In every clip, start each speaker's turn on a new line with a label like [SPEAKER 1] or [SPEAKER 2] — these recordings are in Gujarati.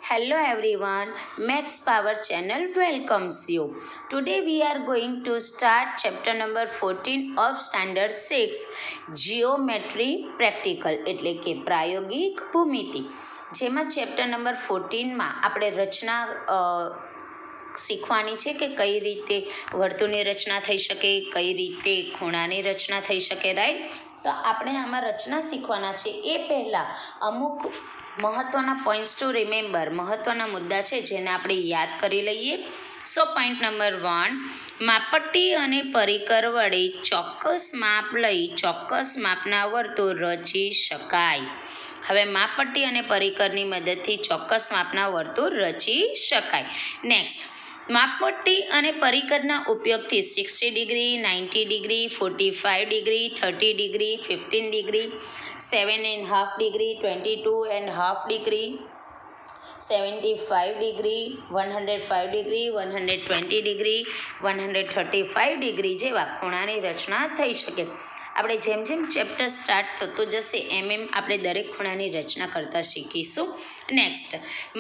[SPEAKER 1] Hello everyone, Maths Power channel welcomes you. Today we are going to start chapter number 14 of standard 6 Geometry Practical એટલે કે પ્રાયોગિક ભૂમિતિ. જેમાં ચેપ્ટર નંબર 14માં આપણે રચના શીખવાની છે કે કઈ રીતે વર્તુળની રચના થઈ શકે, કઈ રીતે ખૂણાની રચના થઈ શકે, રાઈટ. તો આપણે આમાં રચના શીખવાના છે એ પહેલાં અમુક મહત્ત્વના પોઈન્ટ્સ ટુ રિમેમ્બર, મહત્ત્વના મુદ્દા છે જેને આપણે યાદ કરી લઈએ. સો પોઈન્ટ નંબર 1, માપપટ્ટી અને પરિકર વડે ચોક્કસ માપ લઈ ચોક્કસ માપના વર્તુળ રચી શકાય. હવે માપપટ્ટી અને પરિકરની મદદથી ચોક્કસ માપના વર્તુળ રચી શકાય. નેક્સ્ટ, માપપટ્ટી અને પરિકરના ઉપયોગથી 60 degree, 90 degree, 45 degree, 30 degree, 15 degree, 7.5 degree, 22.5 degree, 75 degree, 105 degree, 120 degree, 135 degree જેવા ખૂણાની રચના થઈ શકે. આપણે જેમ જેમ ચેપ્ટર સ્ટાર્ટ થતું જશે એમ આપણે દરેક ખૂણાની રચના કરતાં શીખીશું. નેક્સ્ટ,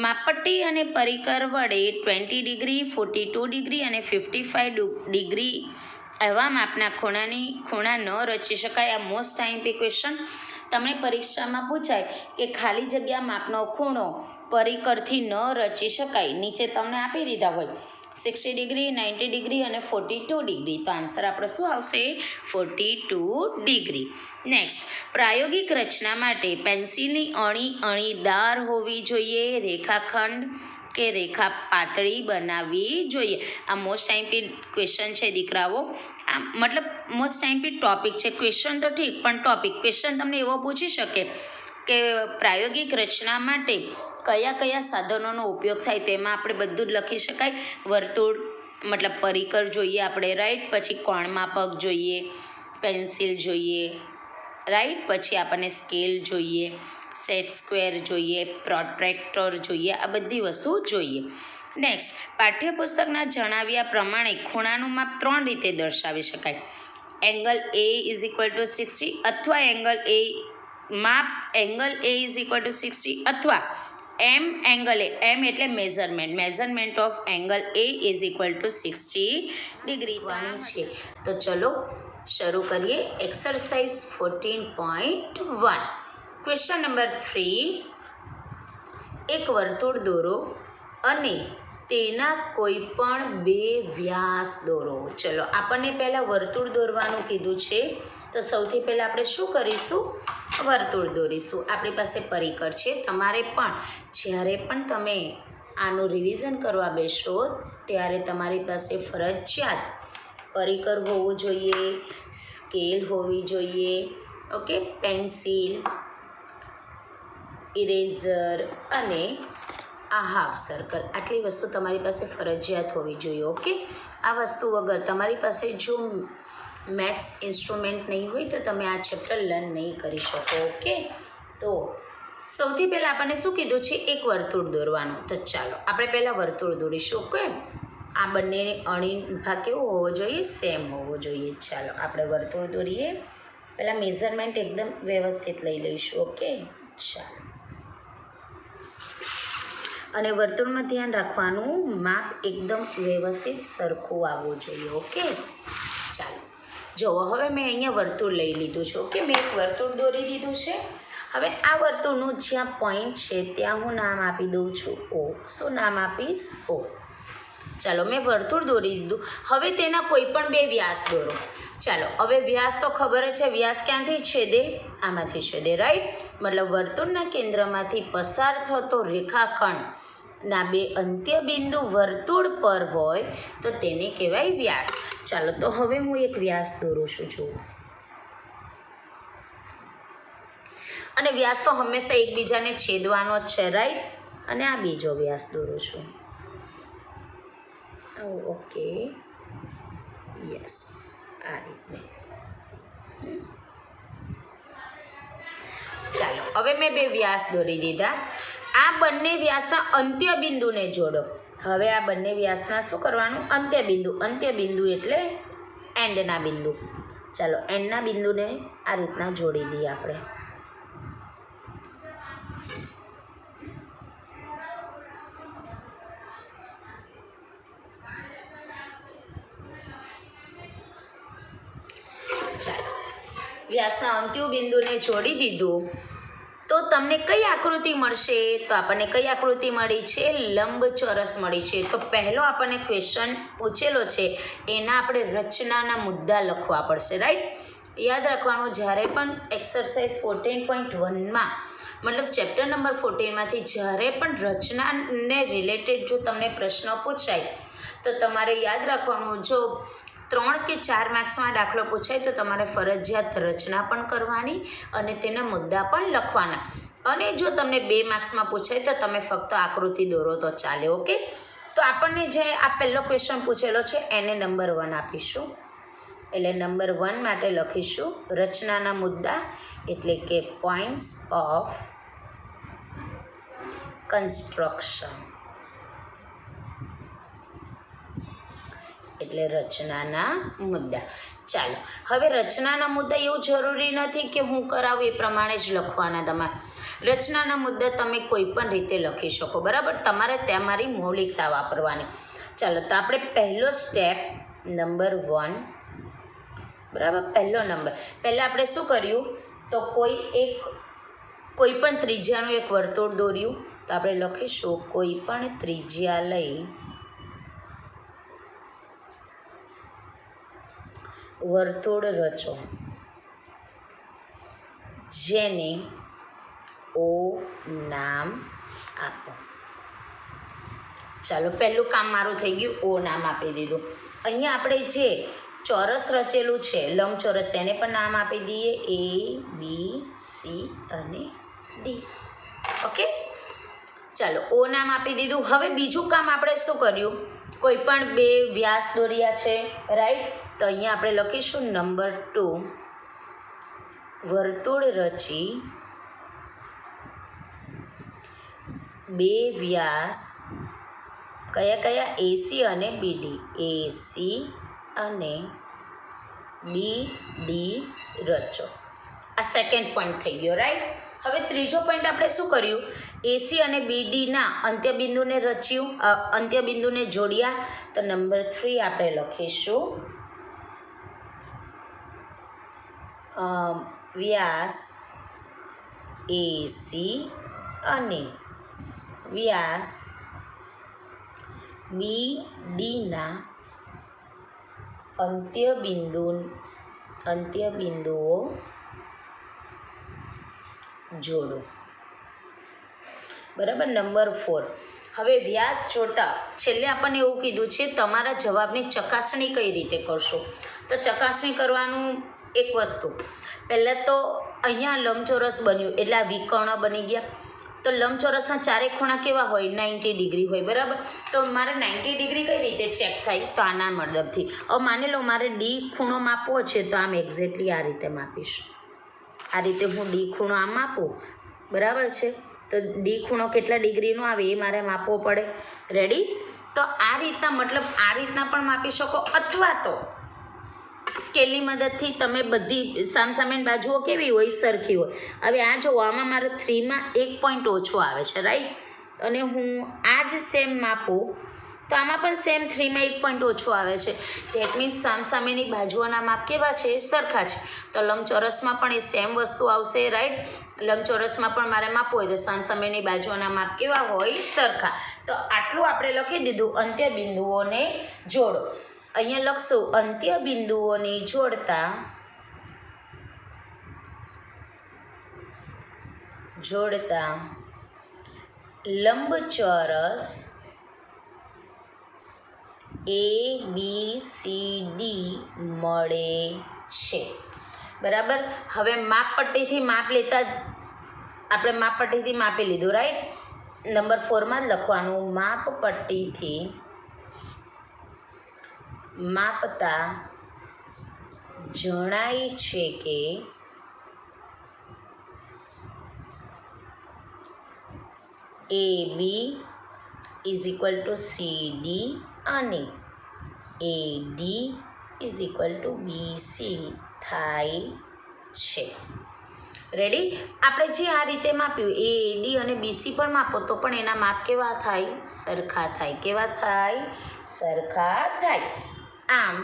[SPEAKER 1] માપપટ્ટી અને પરિકર વડે 20 ડિગ્રી, 42 ડિગ્રી અને 55 ડિગ્રી એવા માપના ખૂણા ન રચી શકાય. આ મોસ્ટ ટાઈમ્પી ક્વેશ્ચન તમને પરીક્ષામાં પૂછાય કે ખાલી જગ્યા માપનો ખૂણો પરિકરથી ન રચી શકાય. નીચે તમને આપી દીધા હોય 60 ડિગ્રી, 90 ડિગ્રી અને 42 ડિગ્રી. તો આન્સર આપણો શું આવશે? 42 ડિગ્રી. નેક્સ્ટ, પ્રાયોગિક રચના માટે પેન્સિલની અણી અણીદાર હોવી જોઈએ. રેખાખંડ કે રેખા પાતળી બનાવવી જોઈએ. આ મોસ્ટ ટાઈમ્પી ક્વેશ્ચન છે દીકરાઓ. આ મતલબ મોસ્ટ ટાઈમ્પી ટોપિક છે. ક્વેશ્ચન તો ઠીક, પણ ટોપિક ક્વેશ્ચન તમને એવો પૂછી શકે કે પ્રાયોગિક રચના માટે કયા કયા સાધનોનો ઉપયોગ થાય, તેમાં આપણે બધું જ લખી શકાય. વર્તુળ મતલબ પરિકર જોઈએ આપણે, રાઈટ. પછી કોણમાપક જોઈએ, પેન્સિલ જોઈએ, રાઈટ. પછી આપણને સ્કેલ જોઈએ, સેટ સ્ક્વેર જોઈએ, પ્રોટ્રેક્ટર જોઈએ, આ બધી વસ્તુ જોઈએ. નેક્સ્ટ, પાઠ્યપુસ્તકના જણાવ્યા પ્રમાણે ખૂણાનું માપ 3 રીતે દર્શાવી શકાય. એંગલ A = 60 અથવા એંગલ A = 60 અથવા એંગલ એમ એટલે measurement of angle A = 60 degree છે. તો ચલો શરૂ કરીએ. એક્સરસાઇઝ 14.1. ક્વેશ્ચન નંબર 3, એક વર્તુળ દોરો અને તેના કોઈ પણ 2 વ્યાસ દોરો. ચલો આપણને પહેલાં વર્તુળ દોરવાનું કીધું છે, તો સૌથી પહેલાં આપણે શું કરીશું? વર્તુળ દોરીશું. આપણી પાસે પરિકર છે. તમારે પણ જ્યારે પણ તમે આનું રિવિઝન કરવા બેસો ત્યારે તમારી પાસે ફરજિયાત પરિકર હોવું જોઈએ, સ્કેલ હોવી જોઈએ, ઓકે, પેન્સિલ, ઇરેઝર અને આ હાફ સર્કલ, આટલી વસ્તુ તમારી પાસે ફરજિયાત હોવી જોઈએ. ઓકે, આ વસ્તુ વગર તમારી પાસે જો મેથ્સ ઇન્સ્ટ્રુમેન્ટ નહીં હોય તો તમે આ ચેપ્ટર લર્ન નહીં કરી શકો. ઓકે, તો સૌથી પહેલાં આપણને શું કીધું છે? એક વર્તુળ દોરવાનું. તો ચાલો આપણે પહેલાં વર્તુળ દોરીશું. ઓકે, આ બંને અણી ભાગ કેવો હોવો જોઈએ? સેમ હોવો જોઈએ. ચાલો આપણે વર્તુળ દોરીએ. પહેલાં મેઝરમેન્ટ એકદમ વ્યવસ્થિત લઈ લઈશું. ઓકે, ચાલો. અને વર્તુળમાં ધ્યાન રાખવાનું, માપ એકદમ વ્યવસ્થિત સરખું આવવું જોઈએ. ઓકે, ચાલો જુઓ. હવે મેં અહીંયા વર્તુળ લઈ લીધું છે. ઓકે, મેં એક વર્તુળ દોરી દીધું છે. હવે આ વર્તુળનું જ્યાં પોઈન્ટ છે ત્યાં હું નામ આપી દઉં છું O. શું નામ આપીશ? O. ચાલો મેં વર્તુળ દોરી દીધું. હવે તેના કોઈ પણ 2 વ્યાસ દોરો. ચાલો હવે વ્યાસ તો ખબર જ છે. વ્યાસ ક્યાંથી છેદે? આમાંથી છેદે, રાઈટ. મતલબ વર્તુળના કેન્દ્રમાંથી પસાર થતો રેખાખંડના 2 અંત્ય બિંદુ વર્તુળ પર હોય તો તેને કહેવાય વ્યાસ. ચાલો તો હવે હું એક વ્યાસ દોરું છું. જુઓ, અને વ્યાસ તો હંમેશા એકબીજાને છેદવાનો જ છે, રાઈટ. અને આ બીજો વ્યાસ દોરું છું. ઓકે, યસ, આ રીતે. ચાલો હવે મેં 2 વ્યાસ દોરી દીધા. આ બંને વ્યાસના અંત્ય બિંદુને જોડો. હવે આ બંને વ્યાસના શું કરવાનું? અંત્ય બિંદુ એટલે એન્ડના બિંદુ. ચાલો એન્ડના બિંદુને આ રીતના જોડી દઈએ આપણે. વ્યાસના અંત્ય બિંદુને જોડી દીધું તો તમને કઈ આકૃતિ મળશે? તો આપણને કઈ આકૃતિ મળી છે? લંબચોરસ મળી છે. તો પહેલો આપણને ક્વેશ્ચન પૂછેલો છે એના આપણે રચનાના મુદ્દા લખવા પડશે, રાઈટ? યાદ રાખવાનું, જ્યારે પણ એક્સરસાઇઝ 14.1માં મતલબ ચેપ્ટર નંબર 14માંથી જ્યારે પણ રચનાને રિલેટેડ જો તમને પ્રશ્ન પૂછાય તો તમારે યાદ રાખવાનું, જો 3 કે 4 માર્ક્સમાં દાખલો પૂછાય તો તમારે ફરજિયાત રચના પણ કરવાની અને તેના મુદ્દા પણ લખવાના. અને જો તમને 2 માર્ક્સમાં પૂછાય તો તમે ફક્ત આકૃતિ દોરો તો ચાલે. ઓકે, તો આપણને જે આ પહેલો ક્વેશ્ચન પૂછેલો છે એને નંબર 1 આપીશું. એટલે નંબર 1 માટે લખીશું રચનાના મુદ્દા, એટલે કે પોઈન્ટ્સ ઓફ કન્સ્ટ્રક્શન, એટલે રચનાના મુદ્દા. ચાલો, હવે રચનાના મુદ્દા એવું જરૂરી નથી કે હું કરાવું એ પ્રમાણે જ લખવાના. તમારે રચનાના મુદ્દા તમે કોઈ પણ રીતે લખી શકો, બરાબર? તમારે તમારી મૌલિકતા વાપરવાની. ચાલો, તો આપણે પહેલો સ્ટેપ નંબર 1, બરાબર? પહેલો નંબર, પહેલાં આપણે શું કર્યું? તો કોઈ પણ ત્રિજ્યાનું એક વર્તુળ દોર્યું. તો આપણે લખીશું કોઈ પણ ત્રિજ્યા લઈ વર્તુળ રચો જેને ઓ નામ આપો. ચાલો, પહેલું કામ મારું થઈ ગયું, ઓ નામ આપી દીધું. અહીંયા આપણે જે ચોરસ રચેલું છે લંબચોરસ, એને પણ નામ આપી દઈએ A, B, C અને D. ઓકે, ચાલો, ઓ નામ આપી દીધું. હવે બીજું કામ આપણે શું કર્યું? કોઈ પણ 2 વ્યાસ દોર્યા છે, રાઈટ? તો અહીંયા આપણે લખીશું નંબર 2, વર્તુળ રચી 2 વ્યાસ કયા કયા? AC અને BD, AC અને BD રચો. આ સેકન્ડ પોઈન્ટ થઈ ગયો, રાઈટ? હવે ત્રીજો પોઈન્ટ આપણે શું કર્યું? AC અને BDના અંત્યબિંદુને રચ્યું, અંત્યબિંદુને જોડ્યા. તો નંબર 3 આપણે લખીશું વ્યાસ AC અને વ્યાસ BDના અંત્યબિંદુઓ જોડો, બરાબર? નંબર 4, હવે વ્યાસ જોડતા છેલ્લે આપણને એવું કીધું છે તમારા જવાબની ચકાસણી કઈ રીતે કરશો? તો ચકાસણી કરવાનું એક વસ્તુ, પહેલાં તો અહીંયા લંબચોરસ બન્યું એટલે આ વિકર્ણ બની ગયા. તો લંબચોરસના ચારે ખૂણા કેવા હોય? 90 ડિગ્રી હોય, બરાબર? તો મારે 90 ડિગ્રી કઈ રીતે ચેક થાય? તો આના મતલબથી. હવે માની લો મારે ડી ખૂણો માપવો છે, તો આમ એક્ઝેક્ટલી આ રીતે માપીશ. આ રીતે હું ડી ખૂણો આમ માપું, બરાબર છે? તો ડી ખૂણો કેટલા ડિગ્રીનો આવે એ મારે માપવો પડે. રેડી? તો આ રીતના, મતલબ આ રીતના પણ માપી શકો, અથવા તો સ્કેલની મદદથી તમે બધી સામસામેની બાજુઓ કેવી હોય? સરખી હોય. હવે આ જો આમાં મારે 3માં 1 પોઈન્ટ ઓછો આવે છે, રાઈટ? અને હું આ જ સેમ માપું તો આમાં પણ સેમ 3માં 1 પોઈન્ટ ઓછો આવે છે. ધેટ મીન્સ સામસામેની બાજુઓના માપ કેવા છે? સરખા છે. તો લંબચોરસમાં પણ એ સેમ વસ્તુ આવશે, રાઈટ? લંબચોરસમાં પણ મારે માપવું હોય તો સામસામેની બાજુઓના માપ કેવા હોય? સરખા. તો આટલું આપણે લખી દીધું, અંત્યબિંદુઓને જોડો. અહીંયા લખશું અંત્યબિંદુઓને જોડતા લંબચોરસ ABCD મળે છે, બરાબર? હવે માપપટ્ટીથી માપ લેતા આપણે માપપટ્ટીથી માપી લીધું, રાઈટ? નંબર 4માં જ લખવાનું, માપપટ્ટીથી માપતા જણાય છે કે AB is equal to CD અને AD is equal to BC થાય છે. રેડી? આપણે જે આ રીતે માપ્યું AD અને BC પણ માપો તો પણ એના માપ કેવા થાય? સરખા થાય. કેવા થાય? સરખા થાય. આમ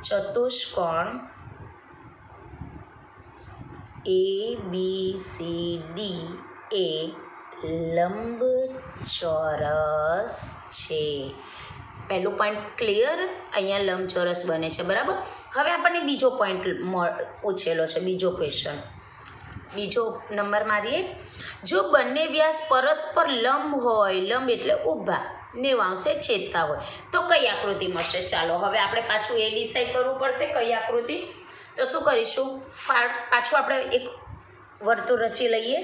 [SPEAKER 1] ચતુષ્કોણ ABCD એ લંબચોરસ છે. પહેલું પોઈન્ટ ક્લિયર, અહીંયા લંબચોરસ બને છે, બરાબર. હવે આપણને બીજો પોઈન્ટ પૂછેલો છે, બીજો ક્વેશ્ચન, બીજો નંબર મારીએ. જો બંને વ્યાસ પરસ્પર લંબ હોય, લંબ એટલે ઊભા, 90° છેદતા હોય તો કઈ આકૃતિ મળશે? ચાલો હવે આપણે પાછું એ ડિસાઈડ કરવું પડશે કઈ આકૃતિ. તો શું કરીશું, પાછું આપણે એક વર્તુળ રચી લઈએ.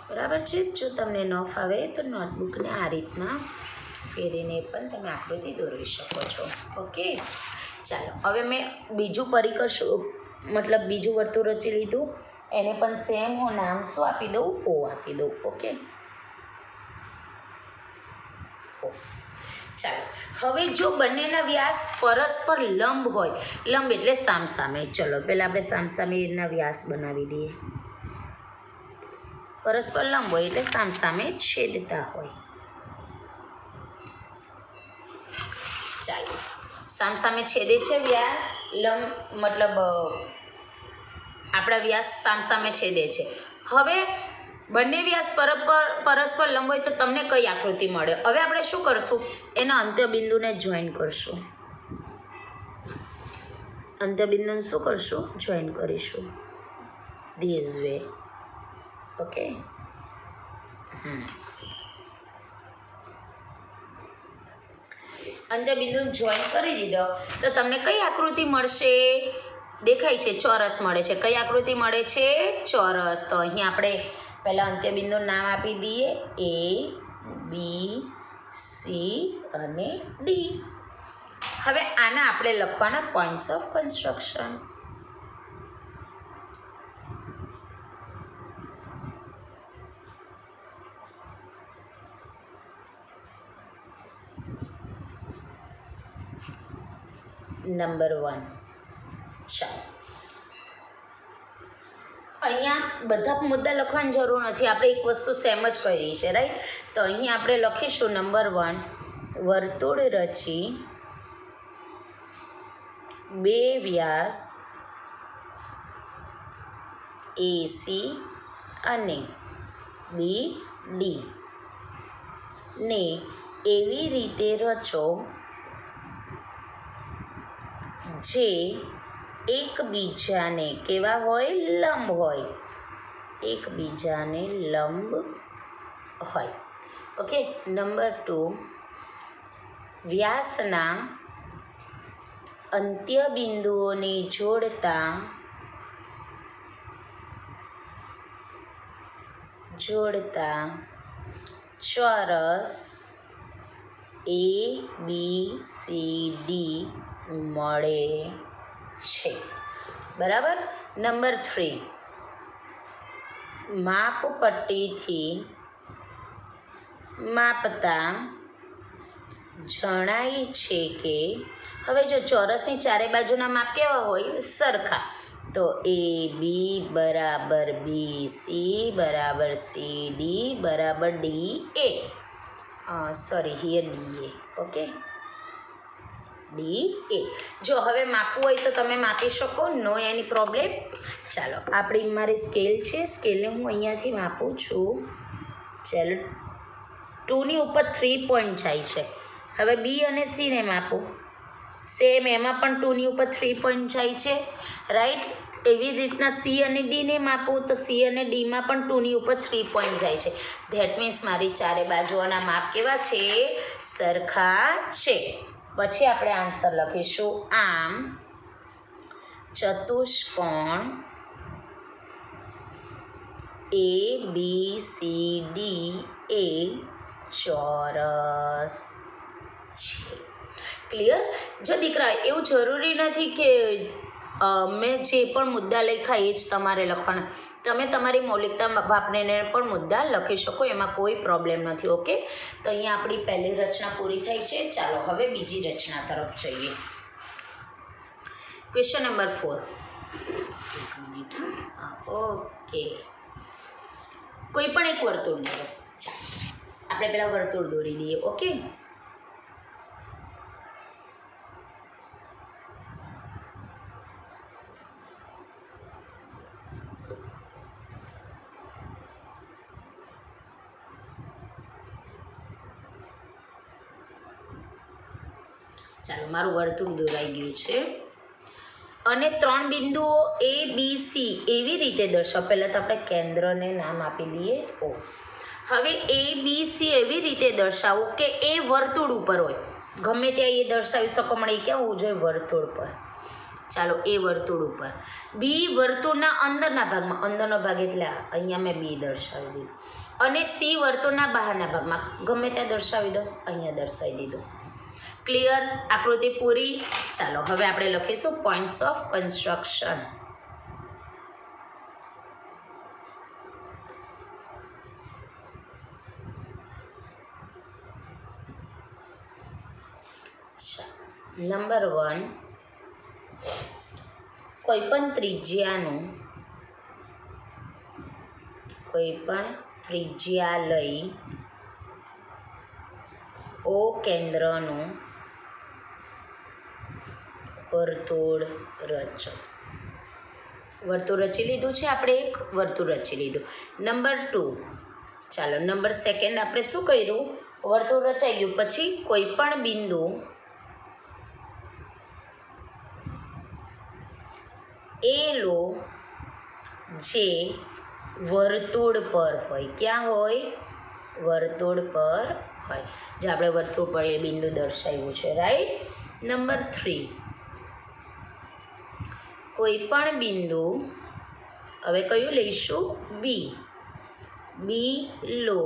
[SPEAKER 1] બરાબર છે. જો તમને ન ફાવે તો નોટબુકને આ રીતના ફેરીને પણ તમે આકૃતિ દોરી શકો છો. ઓકે, ચાલો હવે મેં બીજું પરિકર મતલબ બીજું વર્તુળ રચી લીધું. એને પણ સેમ હું નામ શું આપી દઉં? ઓ આપી દઉં. ઓકે, ઓ. ચાલો હવે જો બંનેના વ્યાસ પરસ્પર લંબ હોય, લંબ એટલે સામસામે. ચલો પહેલાં આપણે સામસામેના વ્યાસ બનાવી દઈએ. પરસ્પર લંબ હોય એટલે સામસામે છેદતા હોય. ચાલો સામસામે છેદે છે વ્યાસ, લંબ મતલબ આપણા વ્યાસ સામસામે છેદે છે. હવે બંને વ્યાસ પરસ્પર લંબ હોય તો તમને કઈ આકૃતિ મળે? હવે આપણે શું કરશું? એના અંત્યબિંદુને જોઈન કરશું. અંત્યબિંદુને શું કરશું? જોઈન કરીશું ધીસ વે. ઓકે, અંત્યબિંદુને જોઈન કરી દીધો તો તમને કઈ આકૃતિ મળશે? દેખાય છે, ચોરસ મળે છે. કઈ આકૃતિ મળે છે? ચોરસ. તો અહીં આપણે પહેલાં અંત્યબિંદુનું નામ આપી દઈએ, ABC અને D. હવે આના આપણે લખવાના પોઈન્ટ્સ ઓફ કન્સ્ટ્રક્શન. નંબર 1. ચાલો અહીંયા બધા મુદ્દા લખવાની જરૂર નથી, આપણે એક વસ્તુ સેમ જ કરી છે, રાઈટ. તો અહીં આપણે લખીશું નંબર 1, વર્તુળ રચી બે વ્યાસ AC અને BD ને એવી રીતે રચો જે એકબીજાને કેવા હોય? લંબ હોય. એકબીજાને લંબ હોય. ઓકે, નંબર 2, વ્યાસના અંત્યબિંદુઓને જોડતા ચોરસ ABCD મળે છે. બરાબર. નંબર 3, માપપટ્ટીથી માપતા જણાય છે કે, હવે જો ચોરસની ચારે બાજુના માપ કેવા હોય? સરખા. તો AB બરાબર BC બરાબર CD બરાબર DA. Sorry, here DA. Okay, DA. જો હવે માપવું હોય તો તમે માપી શકો, નો એની પ્રોબ્લેમ. ચાલો આપણી મારી સ્કેલ છે, સ્કેલને હું અહીંયાથી માપું છું. ચાલો 2ની ઉપર 3 પોઈન્ટ જાય છે. હવે B અને C ને માપું. સેમ એમાં પણ 2ની ઉપર 3 પોઈન્ટ જાય છે, રાઈટ. એવી રીતના C અને D ને માપું તો C અને Dમાં પણ 2ની ઉપર 3 પોઈન્ટ જાય છે. ધેટ મીન્સ મારી ચારે બાજુઓના માપ કેવા છે? સરખા છે. પછી આપણે આન્સર લખીશું. આમ ચતુષ્કોણ ABCD એ ચોરસ છે. ક્લિયર? જો દીકરા, એવું જરૂરી નથી કે મેં જે પણ મુદ્દા લખ્યા એ જ તમારે લખવાના. તમે તમારી મૌલિકતા વાપરીને પણ મુદ્દા લખી શકો, એમાં કોઈ પ્રોબ્લેમ નથી. ઓકે, તો અહીંયા આપણી પહેલી રચના પૂરી થઈ છે. ચાલો હવે બીજી રચના તરફ જઈએ. Question number 4. ઓકે, કોઈ પણ એક વર્તુળ લો. ચાલો આપણે પહેલાં વર્તુળ દોરી દઈએ. ઓકે, ચાલો મારું વર્તુળ દોરાઈ ગયું છે. અને 3 બિંદુઓ A B C એવી રીતે દર્શાવ. પહેલાં તો આપણે કેન્દ્રને નામ આપી દઈએ O. હવે A B C એવી રીતે દર્શાવો કે એ વર્તુળ ઉપર હોય. ગમે ત્યાં એ દર્શાવી શકો, પણ એ ક્યાં હોવું જોઈએ? વર્તુળ પર. ચાલો, એ વર્તુળ ઉપર. બી વર્તુળના અંદરના ભાગમાં, અંદરનો ભાગ એટલે અહીંયા મેં બી દર્શાવી દીધું. અને સી વર્તુળના બહારના ભાગમાં, ગમે ત્યાં દર્શાવી દો, અહીંયા દર્શાવી દીધું. ક્લિયર? આકૃતિ પૂરી. ચાલો હવે આપણે લખીશું પોઈન્ટ્સ ઓફ કન્સ્ટ્રક્શન. નંબર 1, કોઈપણ ત્રિજ્યા લઈ O કેન્દ્રનું વર્તુળ રચો. વર્તુળ રચી લીધું છે આપણે, એક વર્તુળ રચી લીધું. નંબર 2, ચાલો નંબર 2 આપણે શું કર્યું? વર્તુળ રચાઈ ગયું, પછી કોઈ પણ બિંદુ એ લો જે વર્તુળ પર હોય. ક્યાં હોય? વર્તુળ પર હોય. જે આપણે વર્તુળ પર એ બિંદુ દર્શાવ્યું છે, રાઈટ. નંબર 3, કોઈ પણ બિંદુ, હવે કયું લઈશું? બી લો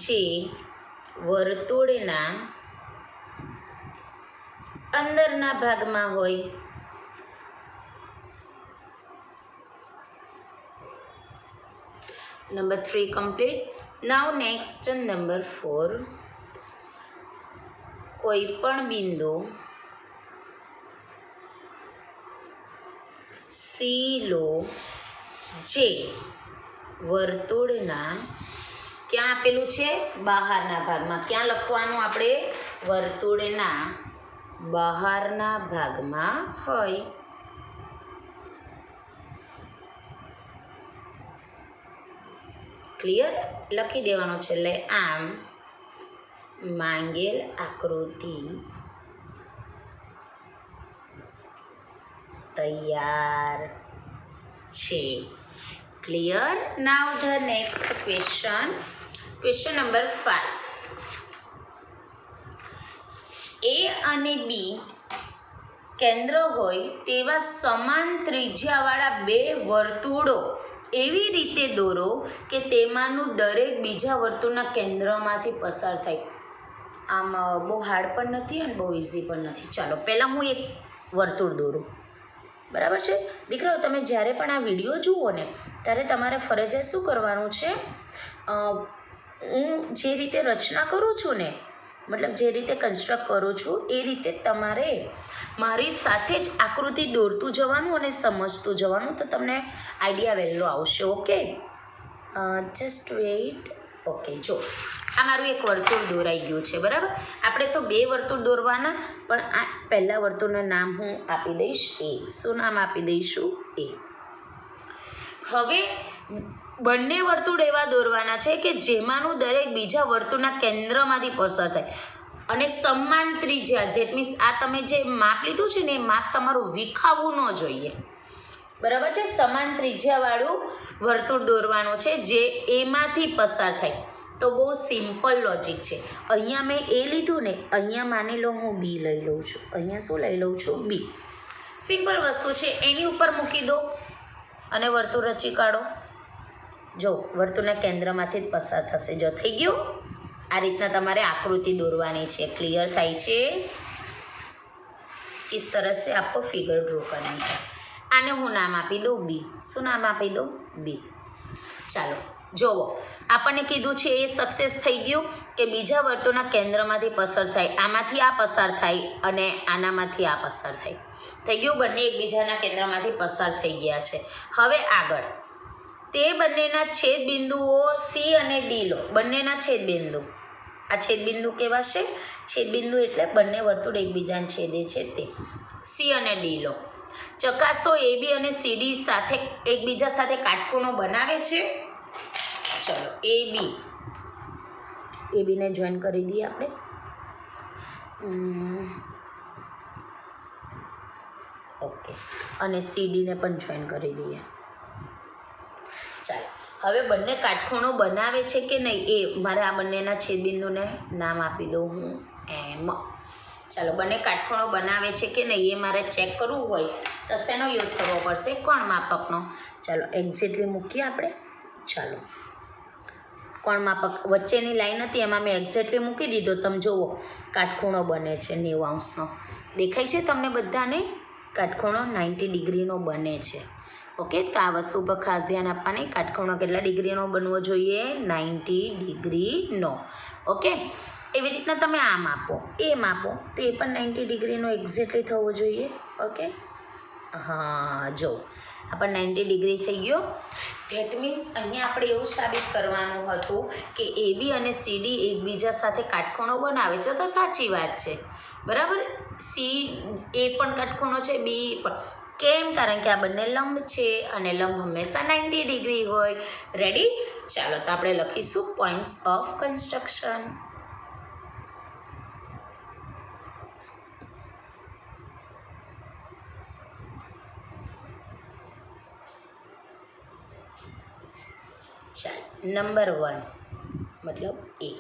[SPEAKER 1] જે વર્તુળના અંદરના ભાગમાં હોય. Number 3 complete. Now next number 4, કોઈ પણ બિંદુ સી લો જે વર્તુળના, ક્યાં આપેલું છે? બહારના ભાગમાં. ક્યાં લખવાનું આપણે? વર્તુળના બહારના ભાગમાં હોય. ક્લિયર? લખી દેવાનું છે. એટલે આમ માંગેલ આકૃતિ તૈયાર છે. Clear? Now the next question number 5. A અને B કેન્દ્ર હોય તેવા સમાન ત્રિજ્યાવાળા 2 વર્તુળો એવી રીતે દોરો કે તેમાંનું દરેક બીજા વર્તુળના કેન્દ્રમાંથી પસાર થાય. આમ બહુ હાર્ડ પણ નથી અને બહુ ઇઝી પણ નથી. ચાલો પહેલાં હું એક વર્તુળ દોરું. બરાબર છે દીકરાઓ? તમે જ્યારે પણ આ વિડીયો જુઓ ને ત્યારે તમારે ફરજિયાત શું કરવાનું છે? હું જે રીતે રચના કરું છું ને, મતલબ જે રીતે કન્સ્ટ્રક્ટ કરું છું એ રીતે તમારે મારી સાથે જ આકૃતિ દોરતું જવાનું અને સમજતું જવાનું, તો તમને આઈડિયા વહેલો આવશે. Okay, just weight. ઓકે, જો આ મારું એક વર્તુળ દોરાઈ ગયું છે. બરાબર? આપણે તો 2 વર્તુળ દોરવાના, પણ આ પહેલાં વર્તુળનું નામ હું આપી દઈશ A. શું નામ આપી દઈશું? A. હવે બંને વર્તુળ એવા દોરવાના છે કે જેમાંનું દરેક બીજા વર્તુળના કેન્દ્રમાંથી પસાર થાય અને સમાન ત્રિજ્યા. ધેટ મીન્સ આ તમે જે માપ લીધું છે ને એ માપ તમારું વિખાવવું ન જોઈએ. બરાબર છે? સમાન ત્રિજ્યાવાળું વર્તુળ દોરવાનું છે જે એમાંથી પસાર થાય. તો બહુ સિમ્પલ લોજિક છે. અહીંયા મેં A લીધું ને, અહીંયા માની લો હું B લઈ લઉં છું. અહીંયા શું લઈ લઉં છું? B. સિમ્પલ વસ્તુ છે. એની ઉપર મૂકી દો અને વર્તુળ રચી કાઢો. જો વર્તુળના કેન્દ્રમાંથી જ પસાર થશે. જો થઈ ગયું? આ રીતના તમારે આકૃતિ દોરવાની છે. ક્લિયર થાય છે? इस तरह से आपको फिगर ड्रॉ करनी है. આને હું નામ આપી દઉં B. શું નામ આપી દઉં? B. ચાલો જોવો, આપણને કીધું છે એ સક્સેસ થઈ ગયું કે બીજા વર્તુળના કેન્દ્રમાંથી પસાર થાય. આમાંથી આ પસાર થાય અને આનામાંથી આ પસાર થાય. થઈ ગયું? બંને એકબીજાના કેન્દ્રમાંથી પસાર થઈ ગયા છે. હવે આગળ તે બંનેના છેદ બિંદુઓ સી અને ડી લો. બંનેના છેદ બિંદુ, આ છેદ બિંદુ કેવા છે? છેદ બિંદુ એટલે બંને વર્તુળ એકબીજાને છેદે છે તે. સી અને ડી લો. ચકાસો એબી અને સીડી સાથે એકબીજા સાથે કાટખૂણો બનાવે છે. ચલો એબીને જોઈન કરી દઈએ આપણે. ઓકે, અને સીડીને પણ જોઈન કરી દઈએ. ચાલો, હવે બંને કાટખૂણો બનાવે છે કે નહીં એ મારે આ બંનેના છેદબિંદુને નામ આપી દઉં હું એમ. ચાલો, બંને કાટખૂણો બનાવે છે કે નહીં એ મારે ચેક કરવું હોય તો શેનો યુઝ કરવો પડશે? કોણ માપકનો. ચાલો, એક્ઝેક્ટલી મૂકીએ આપણે. ચાલો, કોણ માપક વચ્ચેની લાઈન હતી એમાં મેં એક્ઝેક્ટલી મૂકી દીધો. તમે જુઓ કાટખૂણો બને છે 90°નો. દેખાય છે તમને બધાને? કાટખૂણો 90 ડિગ્રીનો બને છે. ઓકે, તો આ વસ્તુ પર ખાસ ધ્યાન આપવાની. કાટખૂણો કેટલા ડિગ્રીનો બનવો જોઈએ? 90 ડિગ્રીનો. ઓકે, એવી રીતના તમે આ માપો, એ માપો તો એ પણ 90 ડિગ્રીનો એક્ઝેક્ટલી થવો જોઈએ. ઓકે, હા, જો આ પણ 90 ડિગ્રી થઈ ગયો. ધેટ મીન્સ અહીંયા આપણે એવું સાબિત કરવાનું હતું કે એબી અને સીડી એકબીજા સાથે કાટખૂણો બનાવે છે, તો સાચી વાત છે. બરાબર, સી એ પણ કાટખૂણો છે, બી પણ. કેમ? કારણ કે આ બંને લંબ છે અને લંબ હંમેશા 90 ડિગ્રી હોય. રેડી? ચાલો, તો આપણે લખીશું પોઈન્ટ્સ ઓફ કન્સ્ટ્રક્શન. ચાલો, નંબર 1 મતલબ એ.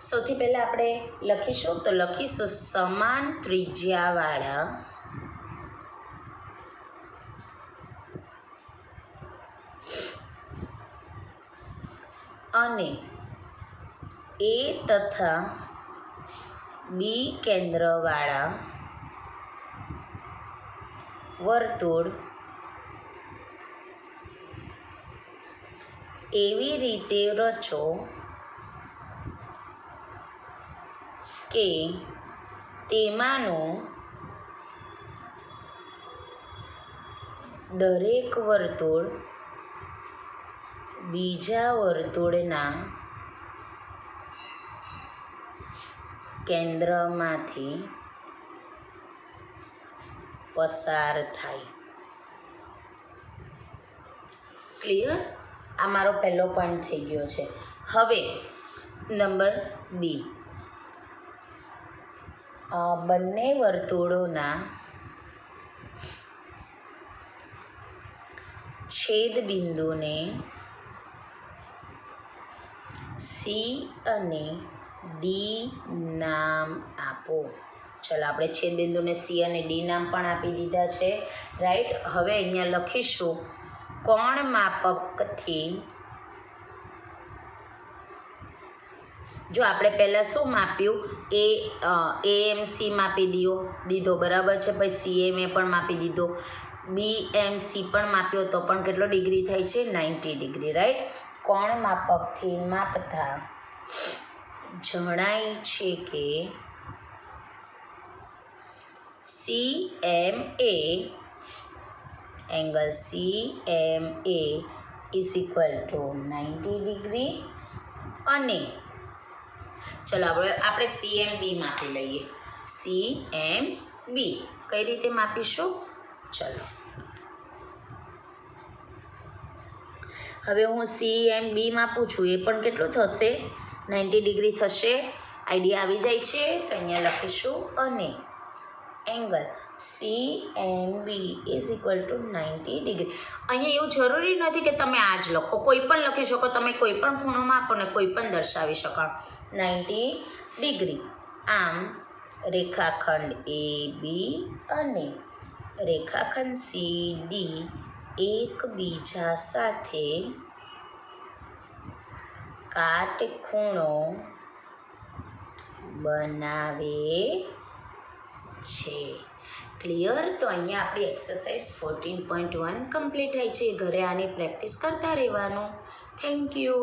[SPEAKER 1] સૌથી પહેલાં આપણે લખીશું તો લખીશું સમાન ત્રિજ્યાવાળા અને એ તથા બી કેન્દ્રવાળા વર્તુળ એવી રીતે રચો કે તેમાંનું દરેક વર્તુળ બીજા વર્તુળના કેન્દ્રમાંથી પસાર થાય. ક્લિયર? આ મારો પહેલો પોઈન્ટ થઈ ગયો છે. હવે નંબર બી, બંને વર્તુળોના છેદ બિંદુને સી અને ડી નામ આપો. ચલો, આપણે છેદ બિંદુને સી અને ડી નામ પણ આપી દીધા છે. રાઈટ? હવે અહીંયા લખીશું કોણ માપકથી. જો આપણે પહેલાં શું માપ્યું? એએમસી માપી દીધો, બરાબર છે. પછી સીએમએ પણ માપી દીધો, બીએમસી પણ માપ્યો તો પણ કેટલો ડિગ્રી થાય છે? 90 ડિગ્રી. રાઈટ? કોણ માપકથી માપતા જણાય છે કે CMA angle CMA is equal to 90 degree. અને ચલો આપણે CMB માપી લઈએ. CMB કઈ રીતે માપીશું? ચલો, હવે હું CMB માપું છું, એ પણ કેટલું થશે? 90 ડિગ્રી થશે. આઈડિયા આવી જાય છે? તો અહીંયા લખીશું અને angle CMB is equal to 90 degree. અહીંયા એવું જરૂરી નથી કે તમે આ જ લખો, કોઈ પણ લખી શકો. તમે કોઈ પણ ખૂણો માપો ને કોઈ પણ દર્શાવી શકો 90 ડિગ્રી. આમ રેખાખંડ AB અને રેખાખંડ CD એકબીજા સાથે કાટખૂણો બનાવે છે. ક્લિયર? તો અહીંયા આપણી એક્સરસાઇઝ 14.1 કમ્પ્લીટ થાય છે. ઘરે આની પ્રેક્ટિસ કરતા રહેવાનું. Thank you.